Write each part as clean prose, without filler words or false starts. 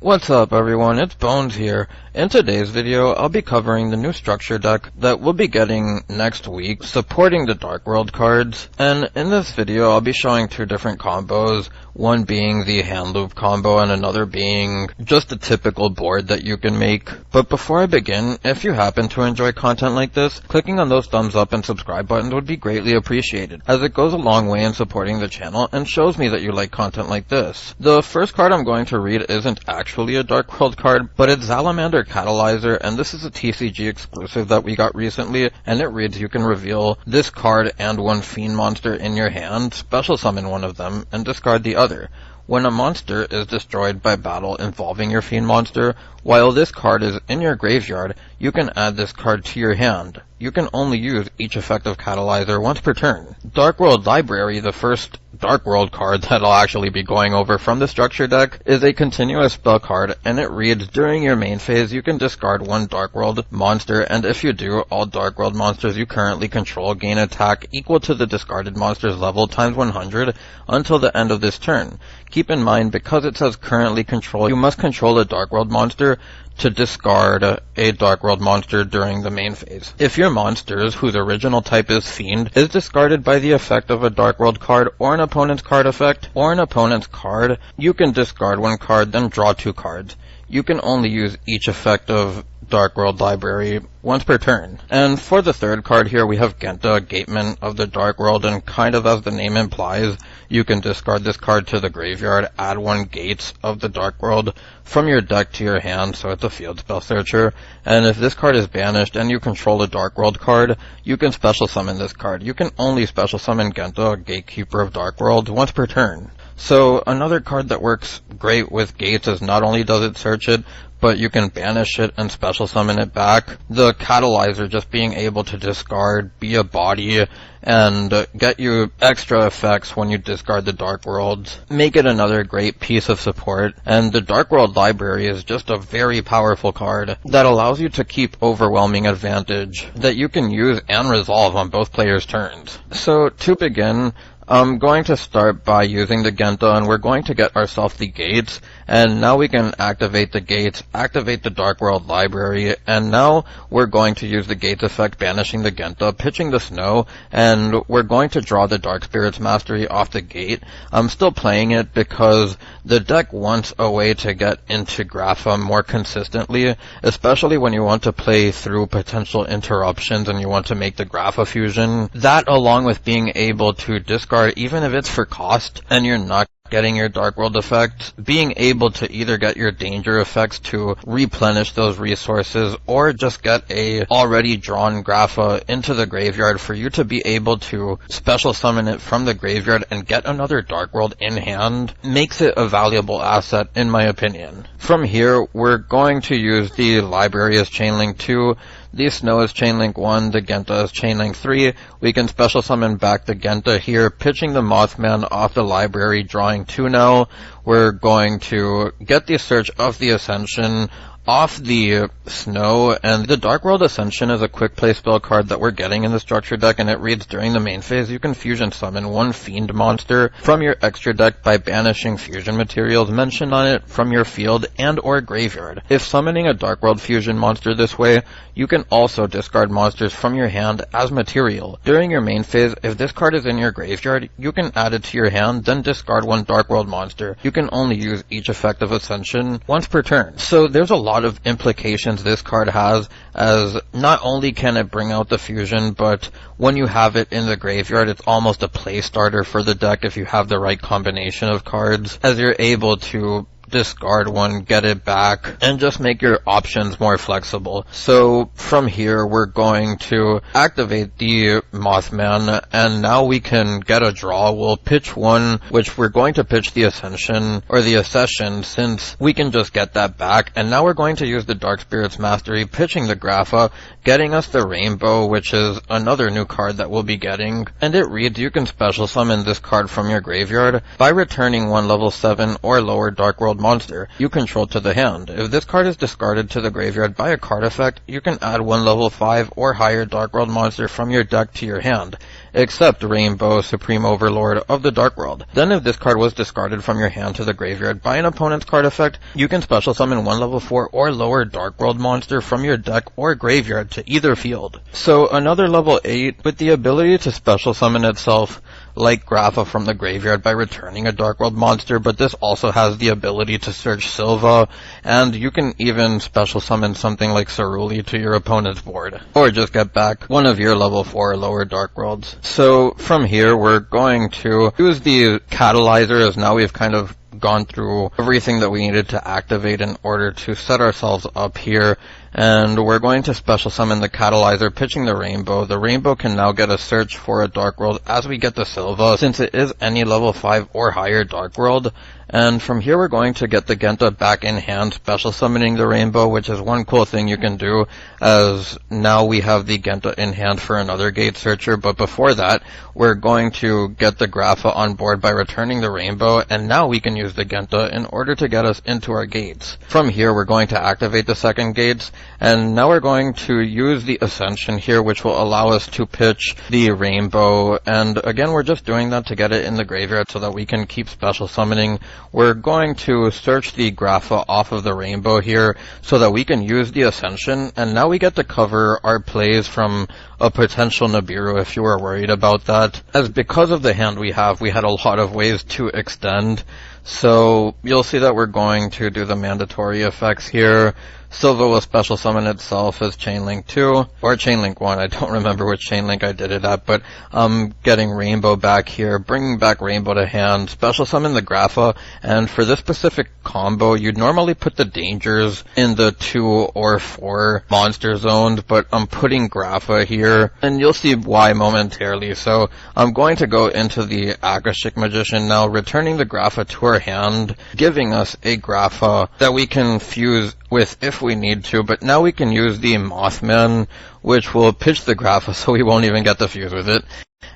What's up everyone, it's Bones here. In today's video, I'll be covering the new structure deck that we'll be getting next week, supporting the Dark World cards. And in this video, I'll be showing two different combos, one being the hand loop combo and another being just a typical board that you can make. But before I begin, if you happen to enjoy content like this, clicking on those thumbs up and subscribe buttons would be greatly appreciated, as it goes a long way in supporting the channel and shows me that you like content like this. The first card I'm going to read isn't actually a Dark World card, but it's Salamander Catalyzer, and this is a TCG exclusive that we got recently, and it reads you can reveal this card and one fiend monster in your hand, special summon one of them, and discard the other. When a monster is destroyed by battle involving your fiend monster, while this card is in your graveyard, you can add this card to your hand. You can only use each effect of Catalyzer once per turn. Dark World Library, the first Dark World card that I'll actually be going over from the structure deck, is a continuous spell card, and it reads, during your main phase you can discard one Dark World monster, and if you do, all Dark World monsters you currently control gain attack equal to the discarded monster's level times 100 until the end of this turn. Keep in mind, because it says currently control, you must control a Dark World monster to discard a Dark World monster during the main phase. If your monsters, whose original type is Fiend, is discarded by the effect of a Dark World card or an opponent's card effect, or an opponent's card, you can discard one card, then draw two cards. You can only use each effect of Dark World Library once per turn. And for the third card here, we have Genta, Gateman of the Dark World, and kind of as the name implies, you can discard this card to the graveyard, add one Gates of the Dark World from your deck to your hand, so it's a field spell searcher, and if this card is banished and you control a Dark World card, you can special summon this card. You can only special summon Genta, Gatekeeper of Dark World, once per turn. So another card that works great with Gates is not only does it search it, but you can banish it and special summon it back. The Catalyzer just being able to discard, be a body, and get you extra effects when you discard the Dark Worlds, make it another great piece of support. And the Dark World Library is just a very powerful card that allows you to keep overwhelming advantage that you can use and resolve on both players' turns. So to begin, I'm going to start by using the Genta, and we're going to get ourselves the Gates, and now we can activate the Gates, activate the Dark World Library, and now we're going to use the Gates effect, banishing the Genta, pitching the Snow, and we're going to draw the Dark Spirit's Mastery off the gate. I'm still playing it because the deck wants a way to get into Grapha more consistently, especially when you want to play through potential interruptions and you want to make the Grapha fusion. That, along with being able to discard even if it's for cost and you're not getting your Dark World effect, being able to either get your danger effects to replenish those resources or just get a already drawn Grapha into the graveyard for you to be able to special summon it from the graveyard and get another Dark World in hand makes it a valuable asset in my opinion. From here, we're going to use the library as Chainlink 2, the Snow is Chainlink 1, the Genta is Chainlink 3. We can special summon back the Genta here, pitching the Mothman off the library, drawing 2 now. We're going to get the Search of the Ascension off the Snow, and the Dark World Ascension is a quick play spell card that we're getting in the structure deck, and it reads, during the main phase you can fusion summon one fiend monster from your extra deck by banishing fusion materials mentioned on it from your field and or graveyard. If summoning a Dark World fusion monster this way, you can also discard monsters from your hand as material. During your main phase, if this card is in your graveyard, you can add it to your hand, then discard one Dark World monster. You can only use each effect of Ascension once per turn. So there's a lot of implications this card has, as not only can it bring out the fusion, but when you have it in the graveyard, it's almost a play starter for the deck if you have the right combination of cards, as you're able to discard one, get it back, and just make your options more flexible. So from here, we're going to activate the Mothman, and now we can get a draw. We'll pitch one, which we're going to pitch the Ascension, or the Accession, since we can just get that back. And now we're going to use the Dark Spirit's Mastery, pitching the Grapha, getting us the Rainbow, which is another new card that we'll be getting. And it reads, you can special summon this card from your graveyard by returning one level 7 or lower Dark World World monster you control to the hand. If this card is discarded to the graveyard by a card effect, you can add one level 5 or higher Dark World monster from your deck to your hand, except Rainbow, Supreme Overlord of the Dark World. Then if this card was discarded from your hand to the graveyard by an opponent's card effect, you can special summon one level 4 or lower Dark World monster from your deck or graveyard to either field. So another level 8 with the ability to special summon itself like Grapha from the graveyard by returning a Dark World monster, but this also has the ability to search Silva, and you can even special summon something like Ceruli to your opponent's board, or just get back one of your level 4 or lower Dark Worlds. So from here, we're going to use the Catalyzer, as now we've kind of gone through everything that we needed to activate in order to set ourselves up here, and we're going to special summon the Catalyzer, pitching the Rainbow. The Rainbow can now get a search for a Dark World as we get the Silva, since it is any level 5 or higher Dark World. And from here we're going to get the Genta back in hand, special summoning the Rainbow, which is one cool thing you can do, as now we have the Genta in hand for another Gate Searcher. But before that, we're going to get the Grapha on board by returning the Rainbow, and now we can use the Genta in order to get us into our gates. From here we're going to activate the second gates, and now we're going to use the Ascension here, which will allow us to pitch the Rainbow, and again we're just doing that to get it in the graveyard so that we can keep special summoning. We're going to search the Grapha off of the Rainbow here so that we can use the Ascension, and now we get to cover our plays from a potential Nibiru if you were worried about that. As because of the hand we have, we had a lot of ways to extend, so you'll see that we're going to do the mandatory effects here. Silva will special summon itself as Chainlink 2, or Chainlink 1, I don't remember which Chainlink I did it at, but I'm getting Rainbow back here, bringing back Rainbow to hand, special summon the Grapha, and for this specific combo, you'd normally put the Dangers in the 2 or 4 monster zones, but I'm putting Grapha here, and you'll see why momentarily. So I'm going to go into the Akashic Magician now, returning the Grapha to our hand, giving us a Grapha that we can fuse with if we need to, but now we can use the Mothman, which will pitch the Grapha so we won't even get to fuse with it.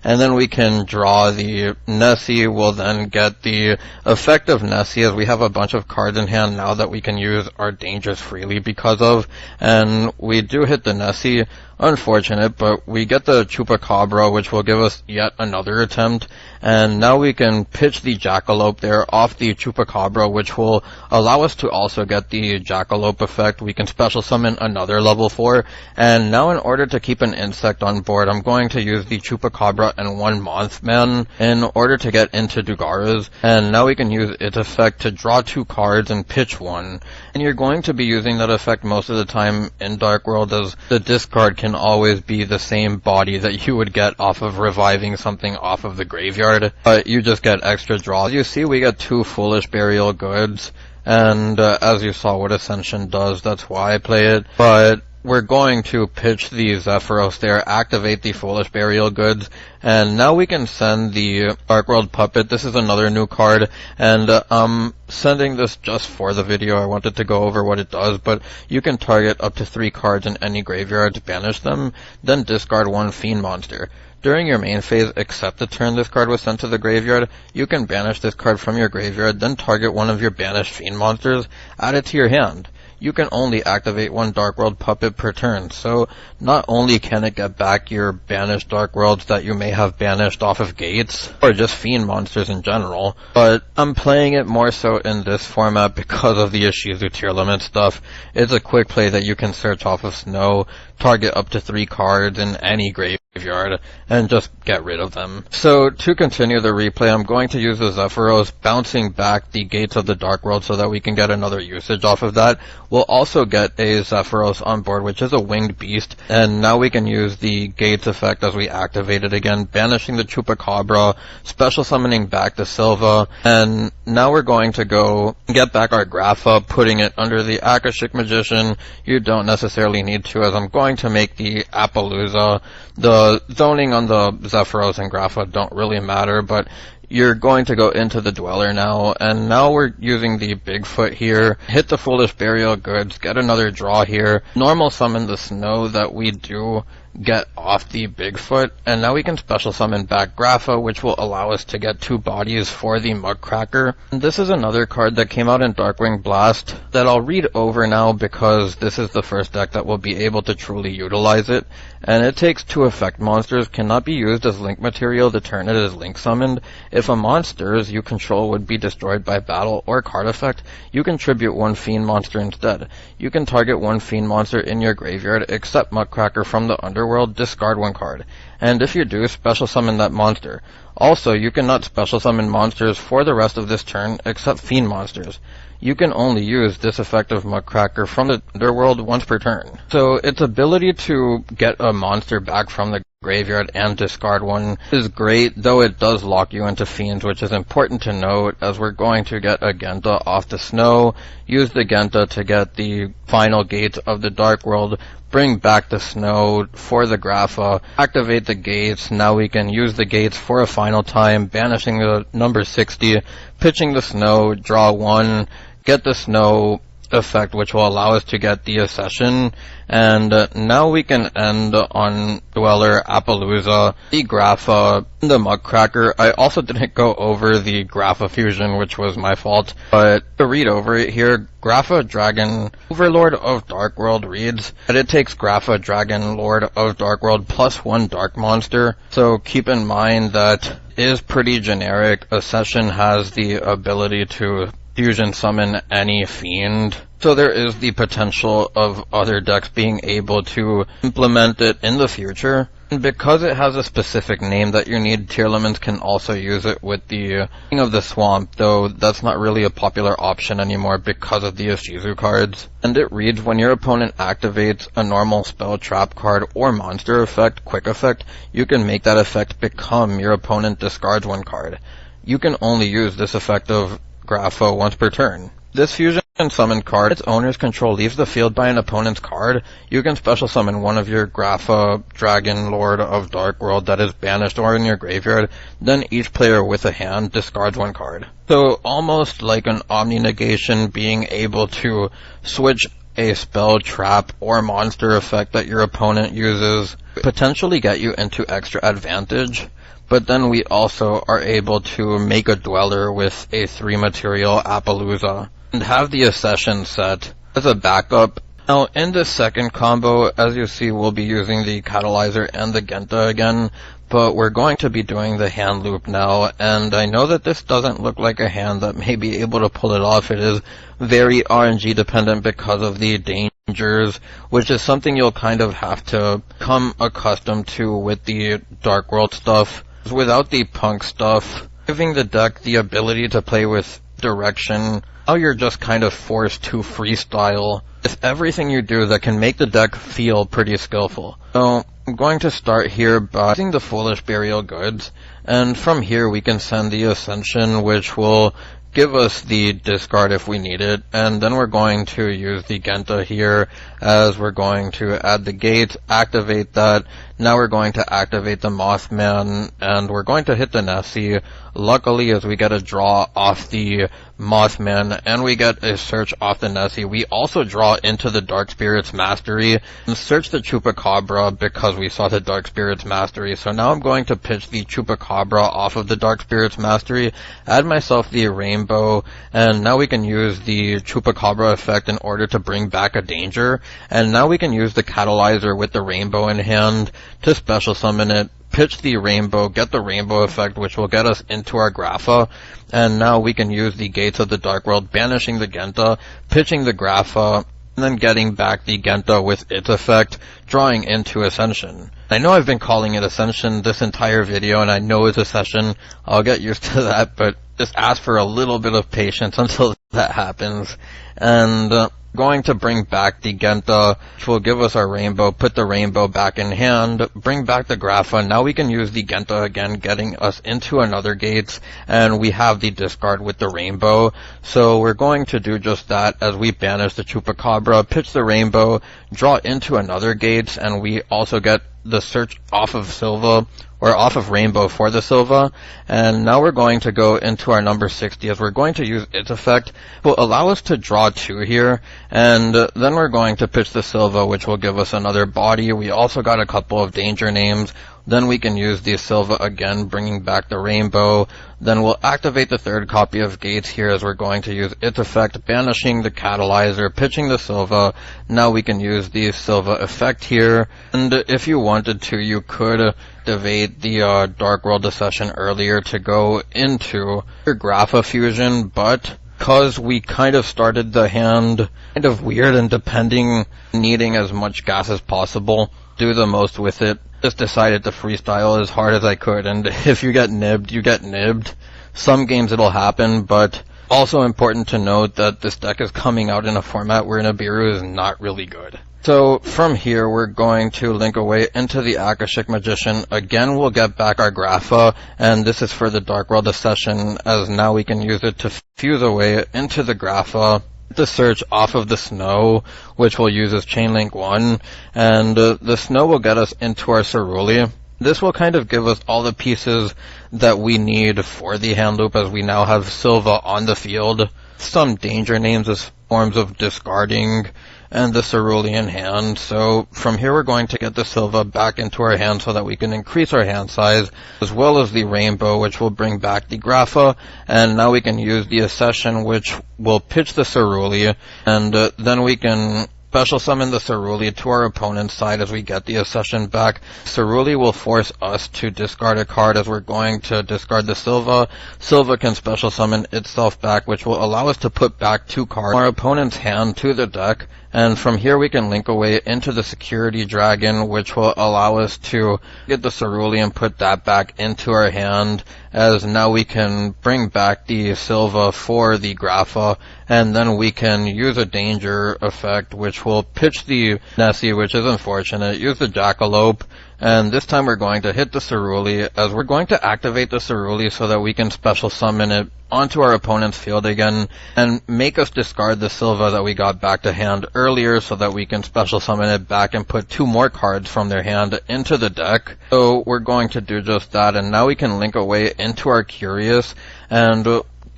And then we can draw the Nessie. We'll then get the effect of Nessie, as we have a bunch of cards in hand now that we can use our Dangers freely because of. And we do hit the Nessie. Unfortunate, but we get the Chupacabra, which will give us yet another attempt. And now we can pitch the Jackalope there off the Chupacabra, which will allow us to also get the Jackalope effect. We can special summon another level 4. And now in order to keep an insect on board, I'm going to use the Chupacabra and one Mothman in order to get into Dugaras. And now we can use its effect to draw 2 cards and pitch 1. And you're going to be using that effect most of the time in Dark World, as the discard can always be the same body that you would get off of reviving something off of the graveyard, but you just get extra draws. You see we get 2 Foolish Burial Goods, and as you saw what Ascension does, that's why I play it. But we're going to pitch the Zephyros there, activate the Foolish Burial Goods, and now we can send the Dark World Puppet. This is another new card, and I'm sending this just for the video. I wanted to go over what it does, but you can target up to 3 cards in any graveyard to banish them, then discard 1 Fiend monster. During your main phase, except the turn this card was sent to the graveyard, you can banish this card from your graveyard, then target one of your banished Fiend monsters, add it to your hand. You can only activate 1 Dark World Puppet per turn, so not only can it get back your banished Dark Worlds that you may have banished off of gates, or just Fiend monsters in general, but I'm playing it more so in this format because of the Ishizu tier limit stuff. It's a quick play that you can search off of snow, target up to 3 cards in any graveyard, and just get rid of them. So to continue the replay, I'm going to use the Zephyros, bouncing back the gates of the Dark World so that we can get another usage off of that. We'll also get a Zephyros on board, which is a winged beast, and now we can use the gates effect as we activate it again, banishing the Chupacabra, special summoning back the Silva, and now we're going to go get back our Grapha, putting it under the Akashic Magician. You don't necessarily need to, as I'm going to make the Appaloosa. The zoning on the Zephyros and Grapha don't really matter, but you're going to go into the Dweller now, and now we're using the Bigfoot here, hit the Foolish Burial Goods, get another draw here, normal summon the Snow that we do get off the Bigfoot, and now we can special summon back Grapha, which will allow us to get 2 bodies for the Mugcracker. And this is another card that came out in Darkwing Blast that I'll read over now because this is the first deck that will be able to truly utilize it. And it takes 2 effect monsters, cannot be used as link material the turn it is link summoned. If a monsters you control would be destroyed by battle or card effect, you contribute 1 fiend monster instead. You can target 1 fiend monster in your graveyard except Mugcracker from the underworld, discard 1 card. And if you do, special summon that monster. Also, you cannot special summon monsters for the rest of this turn except fiend monsters. You can only use this effect of Mugcracker from the underworld once per turn. So its ability to get a monster back from the graveyard and discard 1 is great, though it does lock you into fiends, which is important to note, as we're going to get a Genta off the snow, use the Genta to get the final gates of the Dark World, bring back the snow for the Grapha, activate the gates. Now we can use the gates for a final time, banishing the number 60, pitching the snow, draw 1, get the snow effect, which will allow us to get the Accession, and now we can end on Dweller, Appaloosa, the Grapha, the Mugcracker. I also didn't go over the Grapha fusion, which was my fault, but to read over it here, Grapha Dragon Overlord of Dark World reads that it takes Grapha Dragon Lord of Dark World plus 1 dark monster, so keep in mind that is pretty generic. Accession has the ability to fusion summon any fiend, so there is the potential of other decks being able to implement it in the future. And because it has a specific name that you need, Tearlaments can also use it with the King of the Swamp, though that's not really a popular option anymore because of the Ishizu cards. And it reads, when your opponent activates a normal spell, trap card, or monster effect, quick effect, you can make that effect become your opponent discards 1 card. You can only use this effect of Grapha once per turn. This fusion summon card, its owner's control leaves the field by an opponent's card. You can special summon one of your Grapha Dragon Lord of Dark World that is banished or in your graveyard. Then each player with a hand discards 1 card. So almost like an Omni Negation, being able to switch a spell, trap, or monster effect that your opponent uses, potentially get you into extra advantage. But then we also are able to make a Dweller with a 3 material Appaloosa and have the Accession set as a backup. Now in this second combo, as you see, we'll be using the Catalyzer and the Genta again, but we're going to be doing the hand loop now, and I know that this doesn't look like a hand that may be able to pull it off. It is very RNG dependent because of the dangers, which is something you'll kind of have to come accustomed to with the Dark World stuff. Without the punk stuff, giving the deck the ability to play with direction, now you're just kind of forced to freestyle with everything you do that can make the deck feel pretty skillful. So I'm going to start here by using the Foolish Burial Goods, and from here we can send the Ascension, which will give us the discard if we need it, and then we're going to use the Genta here as we're going to add the gate, activate that. Now we're going to activate the Mothman, and we're going to hit the Nessie. Luckily, as we get a draw off the Mothman, and we get a search off the Nessie, we also draw into the Dark Spirit's Mastery, and search the Chupacabra because we saw the Dark Spirit's Mastery. So now I'm going to pitch the Chupacabra off of the Dark Spirit's Mastery, add myself the Rainbow, and now we can use the Chupacabra effect in order to bring back a danger, and now we can use the Catalyzer with the Rainbow in hand to special summon it, pitch the Rainbow, get the Rainbow effect, which will get us into our Grapha, and now we can use the Gates of the Dark World, banishing the Genta, pitching the Grapha, and then getting back the Genta with its effect, drawing into Ascension. I know I've been calling it Ascension this entire video, and I know it's Accession. I'll get used to that, but just ask for a little bit of patience until that happens. And going to bring back the Genta, which will give us our Rainbow, put the Rainbow back in hand, bring back the Grapha. Now we can use the Genta again, getting us into another Gates, and we have the discard with the Rainbow. So we're going to do just that as we banish the Chupacabra, pitch the Rainbow, draw into another Gates, and we also get the search off of Silva, or off of Rainbow for the Silva, and now we're going to go into our number 60 as we're going to use its effect. It will allow us to draw 2 here, and then we're going to pitch the Silva, which will give us another body. We also got a couple of danger names. Then we can use the Silva again, bringing back the Rainbow. Then we'll activate the 3rd copy of Gates here as we're going to use its effect, banishing the Catalyzer, pitching the Silva. Now we can use the Silva effect here. And if you wanted to, you could activate the Dark World Accession earlier to go into your Grapha Fusion, but because we kind of started the hand kind of weird and needing as much gas as possible, do the most with it, just decided to freestyle as hard as I could, and if you get nibbed, you get nibbed. Some games it'll happen, but also important to note that this deck is coming out in a format where Nibiru is not really good. So from here, we're going to link away into the Akashic Magician. Again, we'll get back our Grapha, and this is for the Dark World Accession, as now we can use it to fuse away into the Grapha. The search off of the Snow, which we'll use as Chainlink 1, and the Snow will get us into our Ceruli. This will kind of give us all the pieces that we need for the hand loop, as we now have Silva on the field. Some danger names as forms of discarding, and the Cerulean hand. So from here we're going to get the Silva back into our hand so that we can increase our hand size, as well as the Rainbow, which will bring back the Grapha, and now we can use the Accession, which will pitch the Ceruli, and then we can special summon the Ceruli to our opponent's side as we get the Accession back. Ceruli will force us to discard a card as we're going to discard the Silva. Silva can special summon itself back, which will allow us to put back 2 cards from our opponent's hand to the deck. And from here we can link away into the Security Dragon, which will allow us to get the Ceruli and put that back into our hand, as now we can bring back the Silva for the Grapha, and then we can use a danger effect, which will pitch the Nessie, which is unfortunate, use the Jackalope, and this time we're going to hit the Ceruli, as we're going to activate the Ceruli so that we can special summon it onto our opponent's field again, and make us discard the Silva that we got back to hand earlier so that we can special summon it back and put 2 more cards from their hand into the deck. So we're going to do just that, and now we can link away into our Curious, and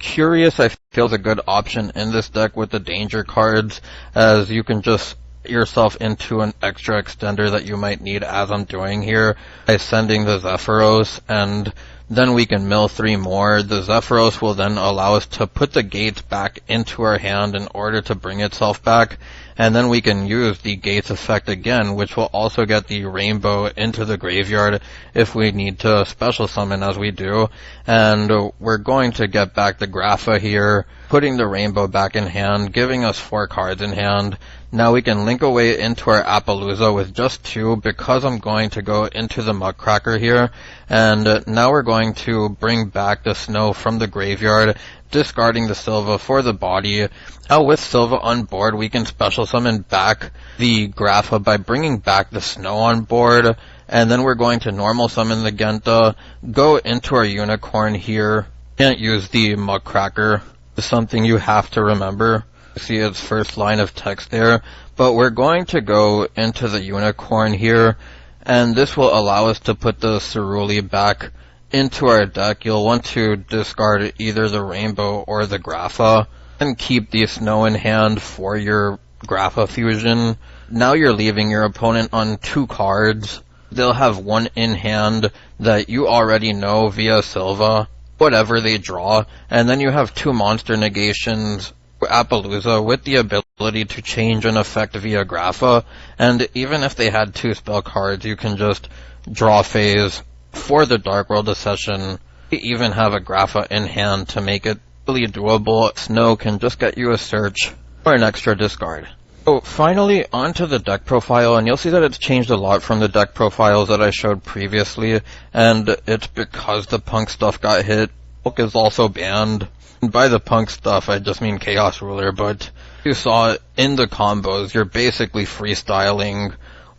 Curious I feel is a good option in this deck with the danger cards, as you can just yourself into an extra extender that you might need, as I'm doing here, by sending the Zephyros, and then we can mill 3 more. The Zephyros will then allow us to put the Gates back into our hand in order to bring itself back, and then we can use the Gates effect again, which will also get the Rainbow into the graveyard if we need to special summon, as we do. And we're going to get back the Grapha here, putting the Rainbow back in hand, giving us 4 cards in hand. Now we can link away into our Appaloosa with just 2, because I'm going to go into the Muckracker here, and now we're going to bring back the Snow from the graveyard, discarding the Silva for the body. Now with Silva on board, we can special summon back the Grapha by bringing back the Snow on board, and then we're going to normal summon the Genta, go into our Unicorn here. Can't use the Muckracker. It's something you have to remember. See its first line of text there, but we're going to go into the Unicorn here, and this will allow us to put the Ceruli back into our deck. You'll want to discard either the Rainbow or the Grapha, and keep the Snow in hand for your Grapha Fusion. Now you're leaving your opponent on 2 cards. They'll have 1 in hand that you already know via Silva, whatever they draw, and then you have 2 monster negations, Appaloosa, with the ability to change an effect via Grapha, and even if they had 2 spell cards, you can just draw phase for the Dark World Accession. You even have a Grapha in hand to make it really doable. Snow can just get you a search or an extra discard. So finally, onto the deck profile, and you'll see that it's changed a lot from the deck profiles that I showed previously, and it's because the Punk stuff got hit. Book is also banned. By the Punk stuff, I just mean Chaos Ruler, but you saw in the combos, you're basically freestyling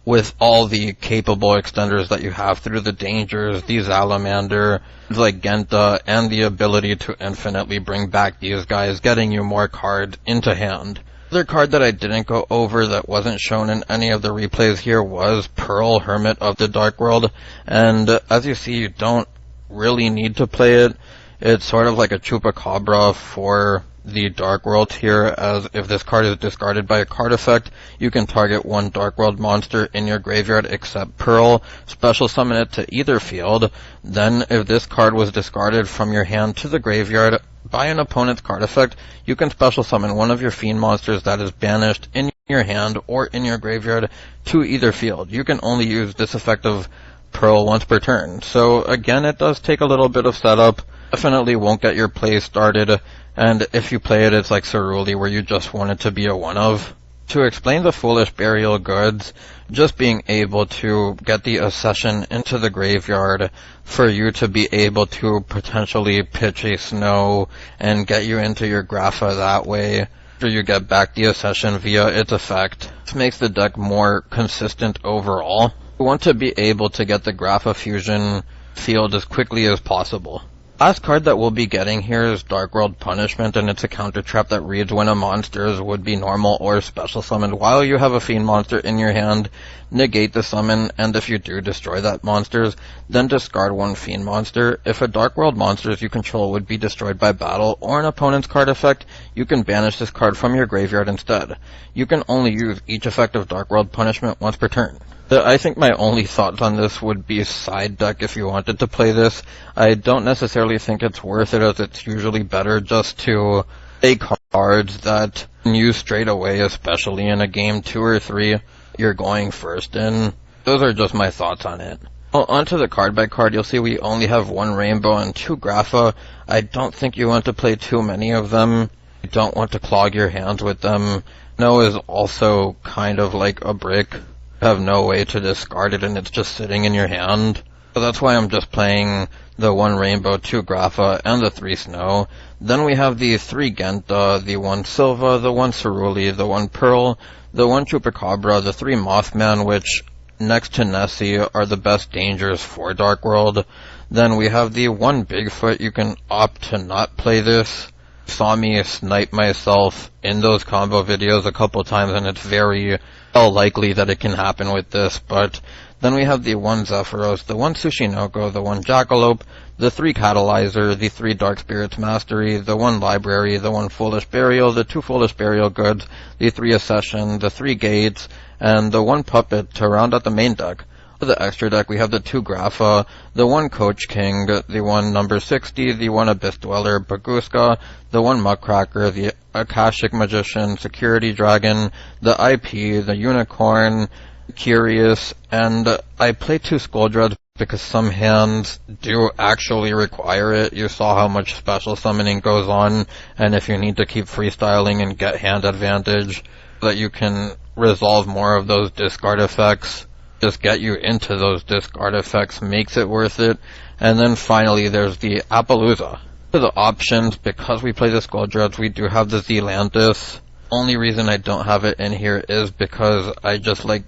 with all the capable extenders that you have through the dangers, the Salamander, like Genta, and the ability to infinitely bring back these guys, getting you more cards into hand. The other card that I didn't go over that wasn't shown in any of the replays here was Pearl, Hermit of the Dark World, and as you see, you don't really need to play it. It's sort of like a Chupacabra for the Dark World here, as if this card is discarded by a card effect, you can target one Dark World monster in your graveyard except Pearl, special summon it to either field, then if this card was discarded from your hand to the graveyard by an opponent's card effect, you can special summon one of your fiend monsters that is banished in your hand or in your graveyard to either field. You can only use this effect of Pearl once per turn. So again, it does take a little bit of setup. Definitely won't get your play started, and if you play it, it's like Ceruli, where you just want it to be a one-of. To explain the Foolish Burial Goods, just being able to get the accession into the graveyard for you to be able to potentially pitch a Snow and get you into your Grapha that way after you get back the accession via its effect. This makes the deck more consistent overall. You want to be able to get the Grapha Fusion field as quickly as possible. Last card that we'll be getting here is Dark World Punishment, and it's a counter trap that reads when a monster is would be normal or special summoned while you have a fiend monster in your hand, negate the summon, and if you do destroy that monster's, then discard one fiend monster. If a Dark World monsters you control would be destroyed by battle or an opponent's card effect, you can banish this card from your graveyard instead. You can only use each effect of Dark World Punishment once per turn. I think my only thoughts on this would be side deck if you wanted to play this. I don't necessarily think it's worth it, as it's usually better just to play cards that you can use straight away, especially in a game 2 or 3 you're going first in. Those are just my thoughts on it. Well, onto the card by card, you'll see we only have one Rainbow and 2 Grapha. I don't think you want to play too many of them. You don't want to clog your hands with them. No is also kind of like a brick. Have no way to discard it and it's just sitting in your hand. So that's why I'm just playing the 1 Rainbow, 2 Grapha, and the 3 Snow. Then we have the 3 Genta, the 1 Silva, the 1 Ceruli, the 1 Pearl, the 1 Chupacabra, the 3 Mothman, which next to Nessie are the best dangers for Dark World. Then we have the 1 Bigfoot. You can opt to not play this. Saw me snipe myself in those combo videos a couple times, and it's very likely that it can happen with this. But then we have the 1 Zephyros, the 1 Sushinoko, the 1 Jackalope, the 3 Catalyzer, the 3 Dark Spirits Mastery, the 1 Library, the 1 Foolish Burial, the 2 Foolish Burial Goods, the 3 Accession, the 3 Gates, and the 1 Puppet to round out the main deck. For the extra deck, we have the 2 Grapha, the 1 Coach King, the 1 Number 60, the 1 Abyss Dweller, Baguska, the 1 Muckracker, the Akashic Magician, Security Dragon, the IP, the Unicorn, Curious, and I play 2 Skulldreads because some hands do actually require it. You saw how much special summoning goes on, and if you need to keep freestyling and get hand advantage, that you can resolve more of those discard effects, just get you into those discard effects makes it worth it. And then finally there's the Appaloosa. For the options, because we play the Skulldreads, we do have the Zealantis. Only reason I don't have it in here is because I just like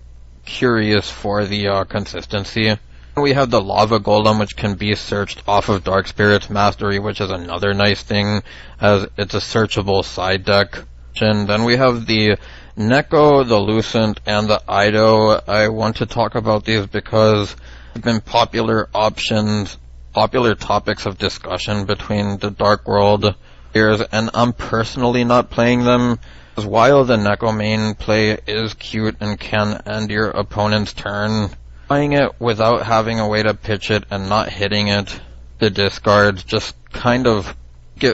Curious for the consistency. We have the Lava Golem, which can be searched off of Dark Spirits Mastery, which is another nice thing, as it's a searchable side deck. And then we have the Neko, the Lucent, and the Ido. I want to talk about these because they've been popular options, popular topics of discussion between the Dark World players, and I'm personally not playing them. Because while the Neko main play is cute and can end your opponent's turn, playing it without having a way to pitch it and not hitting it, the discards just kind of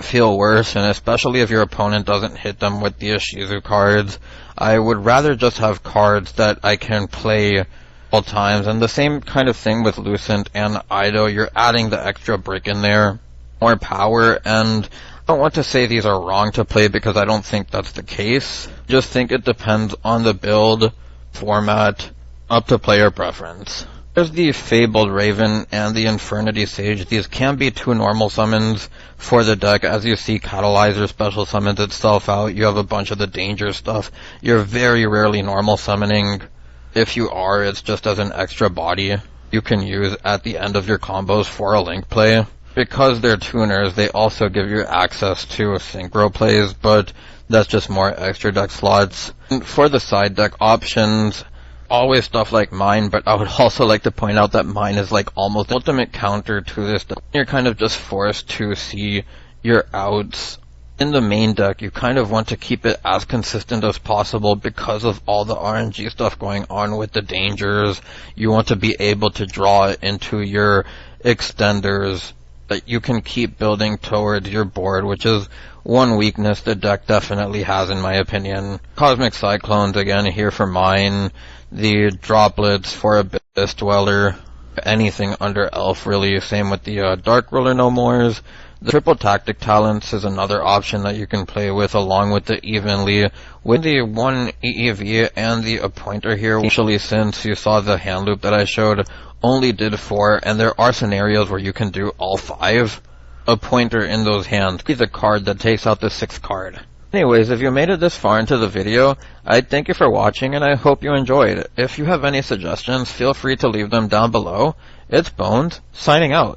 feel worse, and especially if your opponent doesn't hit them with the Ishizu cards. I would rather just have cards that I can play all times, and the same kind of thing with Lucent and Ido. You're adding the extra brick in there, more power, and I don't want to say these are wrong to play because I don't think that's the case. Just think it depends on the build, format, up to player preference. There's the Fabled Raven and the Infernity Sage. These can be 2 normal summons for the deck. As you see, Catalyzer special summons itself out. You have a bunch of the danger stuff. You're very rarely normal summoning. If you are, it's just as an extra body you can use at the end of your combos for a link play. Because they're tuners, they also give you access to synchro plays, but That's just more extra deck slots. And for the side deck options, always stuff like mine, but I would also like to point out that mine is like almost the ultimate counter to this deck. You're kind of just forced to see your outs. In the main deck, you kind of want to keep it as consistent as possible because of all the RNG stuff going on with the dangers. You want to be able to draw it into your extenders that you can keep building towards your board, which is one weakness the deck definitely has in my opinion. Cosmic Cyclones again here for mine. The droplets for Abyss Dweller. Anything under Elf really. Same with the Dark Ruler No Mores. The triple tactic talents is another option that you can play with along with the evenly. With the one EEV and the appointer here, especially since you saw the hand loop that I showed only did 4, and there are scenarios where you can do all 5. A pointer in those hands is a card that takes out the 6th card. Anyways, if you made it this far into the video, I thank you for watching and I hope you enjoyed. If you have any suggestions, feel free to leave them down below. It's Bones, signing out.